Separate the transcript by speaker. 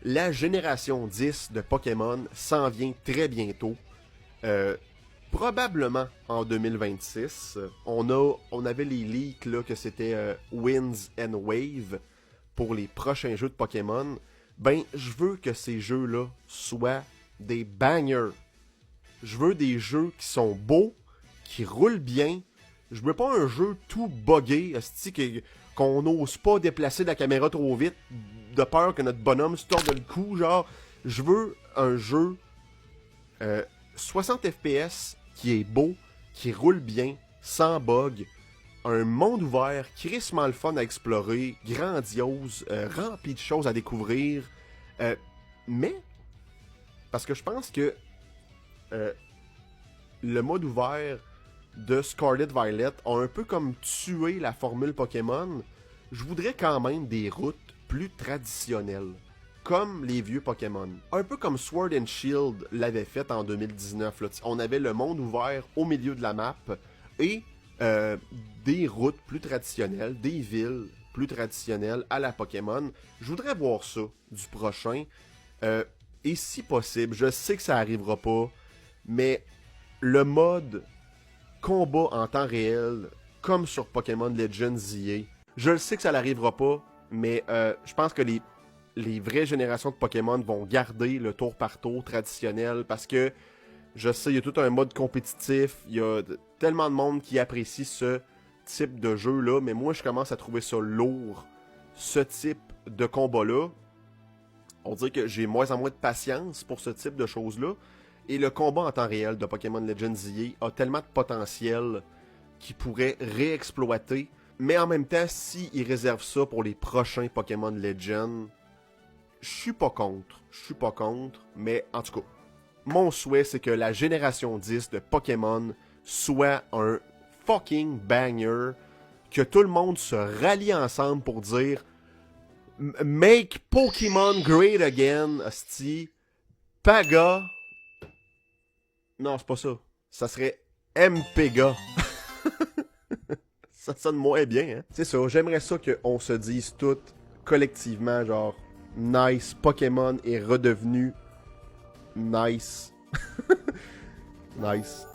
Speaker 1: La génération 10 de Pokémon s'en vient très bientôt. Euh, Probablement en 2026. On avait les leaks là, que c'était Winds and Wave pour les prochains jeux de Pokémon. Ben, je veux que ces jeux-là soient des bangers. Je veux des jeux qui sont beaux, qui roulent bien. Je veux pas un jeu tout buggé, qu'on n'ose pas déplacer la caméra trop vite, de peur que notre bonhomme se torde le cou, genre. Je veux un jeu 60 FPS qui est beau, qui roule bien, sans bug, un monde ouvert, crissement le fun à explorer, grandiose, rempli de choses à découvrir. Mais, parce que je pense que euh, le mode ouvert de Scarlet Violet a un peu comme tué la formule Pokémon. Je voudrais quand même des routes plus traditionnelles, comme les vieux Pokémon. Un peu comme Sword and Shield l'avait fait en 2019. Là. On avait le monde ouvert au milieu de la map et des routes plus traditionnelles, des villes plus traditionnelles à la Pokémon. Je voudrais voir ça du prochain. Et si possible, je sais que ça arrivera pas, mais le mode combat en temps réel, comme sur Pokémon Legends EA, je le sais que ça n'arrivera pas, mais je pense que les vraies générations de Pokémon vont garder le tour par tour traditionnel parce que je sais, il y a tout un mode compétitif, il y a tellement de monde qui apprécie ce type de jeu-là, mais moi je commence à trouver ça lourd, ce type de combat-là. On dirait que j'ai moins en moins de patience pour ce type de choses-là. Et le combat en temps réel de Pokémon Legends EA a tellement de potentiel qu'il pourrait réexploiter. Mais en même temps, s'ils réservent ça pour les prochains Pokémon Legends, je suis pas contre. Je suis pas contre. Mais en tout cas, mon souhait, c'est que la génération 10 de Pokémon soit un fucking banger. Que tout le monde se rallie ensemble pour dire Make Pokémon Great Again, hostie. Paga. Non, c'est pas ça. Ça serait MPGA. Ça sonne moins bien, hein. C'est ça, j'aimerais ça qu'on se dise toutes collectivement, genre, nice, Pokémon est redevenu nice. Nice.